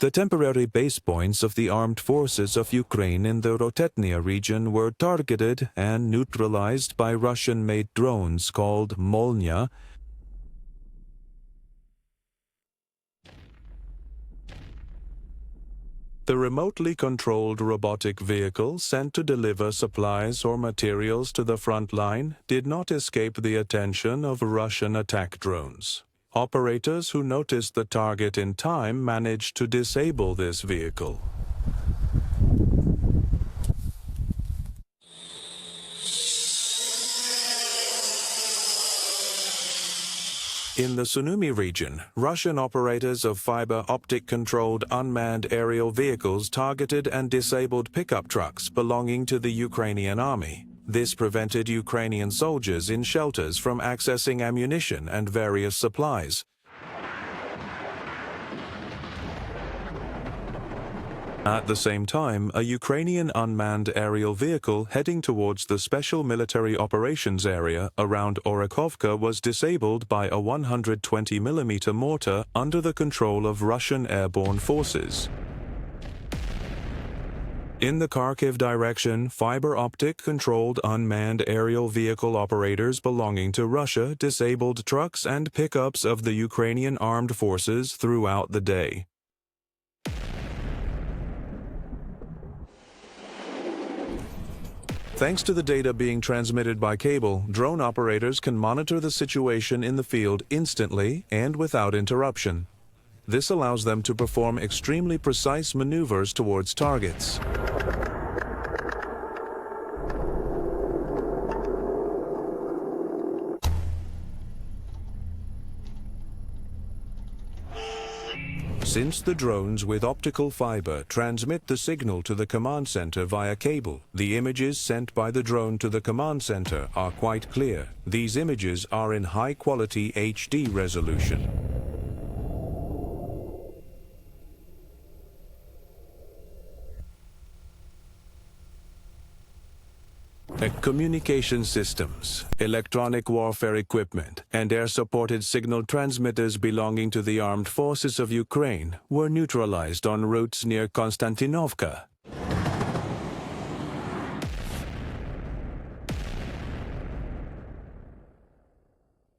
The temporary base points of the armed forces of Ukraine in the Rotetnia region were targeted and neutralized by Russian-made drones called Molnya. The remotely controlled robotic vehicle sent to deliver supplies or materials to the front line did not escape the attention of Russian attack drones. Operators who noticed the target in time managed to disable this vehicle. In the Sumy region, Russian operators of fiber-optic-controlled unmanned aerial vehicles targeted and disabled pickup trucks belonging to the Ukrainian army. This prevented Ukrainian soldiers in shelters from accessing ammunition and various supplies. At the same time, a Ukrainian unmanned aerial vehicle heading towards the Special Military Operations Area around Orakhovka was disabled by a 120mm mortar under the control of Russian airborne forces. In the Kharkiv direction, fiber-optic-controlled unmanned aerial vehicle operators belonging to Russia disabled trucks and pickups of the Ukrainian armed forces throughout the day. Thanks to the data being transmitted by cable, drone operators can monitor the situation in the field instantly and without interruption. This allows them to perform extremely precise maneuvers towards targets. Since the drones with optical fiber transmit the signal to the command center via cable, the images sent by the drone to the command center are quite clear. These images are in high-quality HD resolution. Communication systems, electronic warfare equipment, and air-supported signal transmitters belonging to the armed forces of Ukraine were neutralized on routes near Konstantinovka.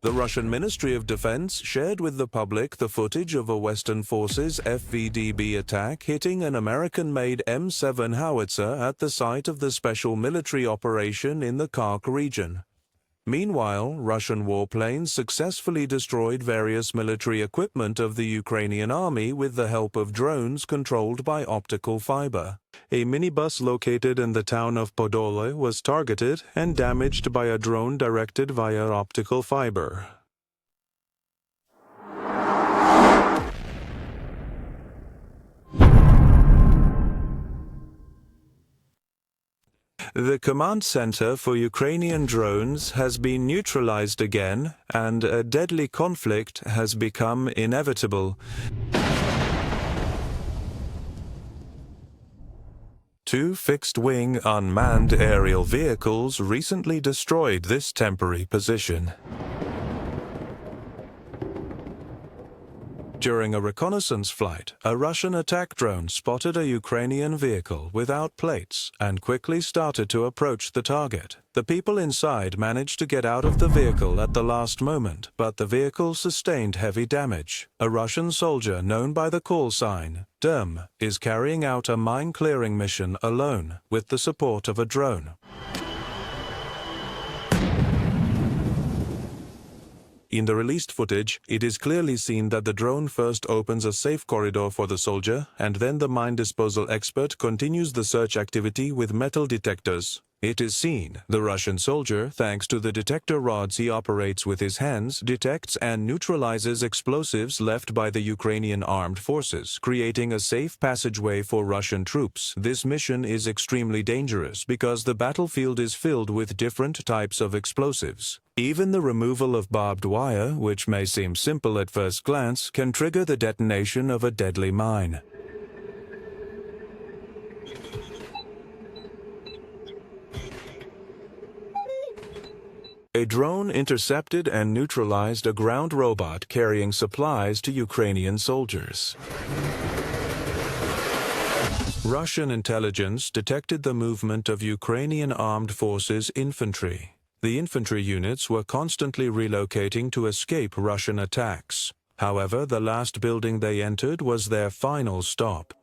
The Russian Ministry of Defense shared with the public the footage of a Western Forces FVDB attack hitting an American-made M7 howitzer at the site of the special military operation in the Kharkiv region. Meanwhile, Russian warplanes successfully destroyed various military equipment of the Ukrainian army with the help of drones controlled by optical fiber. A minibus located in the town of Podole was targeted and damaged by a drone directed via optical fiber. The command center for Ukrainian drones has been neutralized again, and a deadly conflict has become inevitable. Two fixed-wing unmanned aerial vehicles recently destroyed this temporary position. During a reconnaissance flight, a Russian attack drone spotted a Ukrainian vehicle without plates and quickly started to approach the target. The people inside managed to get out of the vehicle at the last moment, but the vehicle sustained heavy damage. A Russian soldier known by the call sign Derm is carrying out a mine-clearing mission alone with the support of a drone. In the released footage, it is clearly seen that the drone first opens a safe corridor for the soldier, and then the mine disposal expert continues the search activity with metal detectors. It is seen the Russian soldier, thanks to the detector rods he operates with his hands, detects and neutralizes explosives left by the Ukrainian armed forces, creating a safe passageway for Russian troops. This mission is extremely dangerous because the battlefield is filled with different types of explosives. Even the removal of barbed wire, which may seem simple at first glance, can trigger the detonation of a deadly mine. A drone intercepted and neutralized a ground robot carrying supplies to Ukrainian soldiers. Russian intelligence detected the movement of Ukrainian armed forces infantry. The infantry units were constantly relocating to escape Russian attacks. However, the last building they entered was their final stop.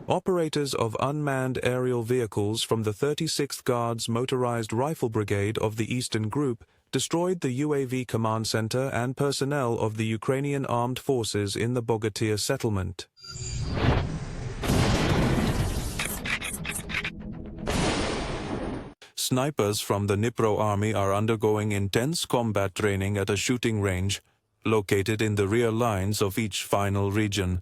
Operators of unmanned aerial vehicles from the 36th Guards Motorized Rifle Brigade of the Eastern Group destroyed the UAV command center and personnel of the Ukrainian armed forces in the Bogatyr settlement. Snipers from the Dnipro army are undergoing intense combat training at a shooting range located in the rear lines of each final region.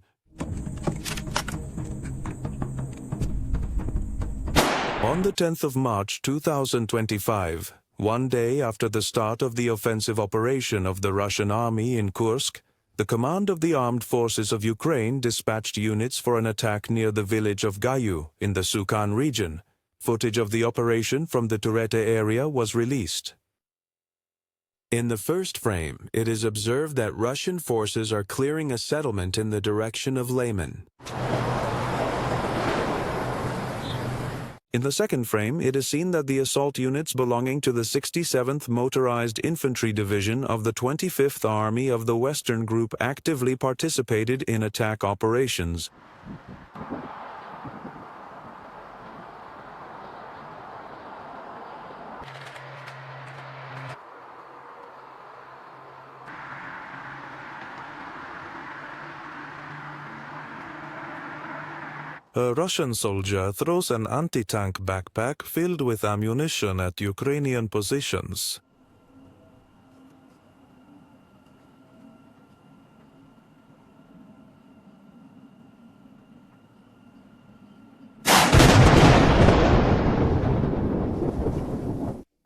On the 10th of March 2025, one day after the start of the offensive operation of the Russian army in Kursk, the command of the armed forces of Ukraine dispatched units for an attack near the village of Gayu in the Sukan region. Footage of the operation from the Turete area was released. In the first frame, it is observed that Russian forces are clearing a settlement in the direction of Leyman. In the second frame, it is seen that the assault units belonging to the 67th Motorized Infantry Division of the 25th Army of the Western Group actively participated in attack operations. A Russian soldier throws an anti-tank backpack filled with ammunition at Ukrainian positions.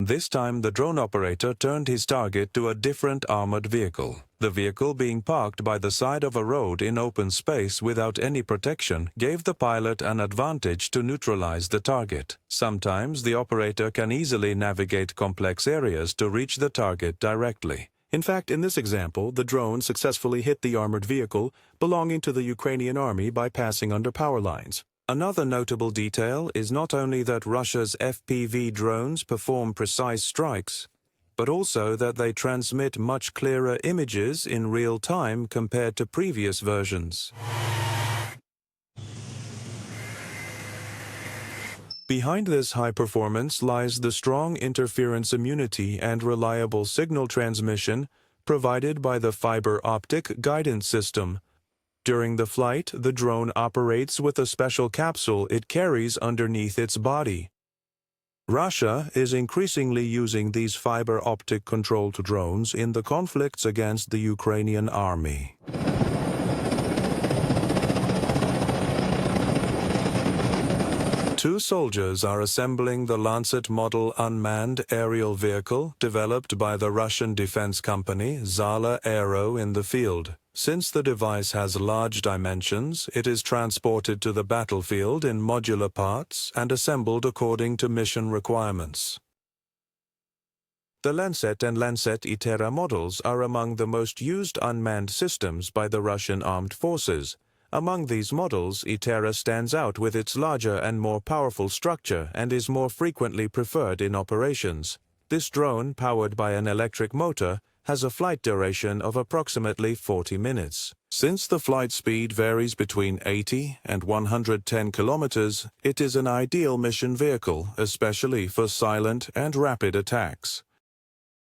This time, the drone operator turned his target to a different armored vehicle. The vehicle, being parked by the side of a road in open space without any protection, gave the pilot an advantage to neutralize the target. Sometimes the operator can easily navigate complex areas to reach the target directly. In fact, in this example, the drone successfully hit the armored vehicle belonging to the Ukrainian army by passing under power lines. Another notable detail is not only that Russia's FPV drones perform precise strikes, but also that they transmit much clearer images in real time compared to previous versions. Behind this high performance lies the strong interference immunity and reliable signal transmission provided by the fiber optic guidance system. During the flight, the drone operates with a special capsule it carries underneath its body. Russia is increasingly using these fiber optic controlled drones in the conflicts against the Ukrainian army. Two soldiers are assembling the Lancet model unmanned aerial vehicle developed by the Russian defense company Zala Aero in the field. Since the device has large dimensions, it is transported to the battlefield in modular parts and assembled according to mission requirements. The Lancet and Lancet Itera models are among the most used unmanned systems by the Russian armed forces. Among these models, Itera stands out with its larger and more powerful structure and is more frequently preferred in operations. This drone, powered by an electric motor, has a flight duration of approximately 40 minutes. Since the flight speed varies between 80 and 110 kilometers, it is an ideal mission vehicle, especially for silent and rapid attacks.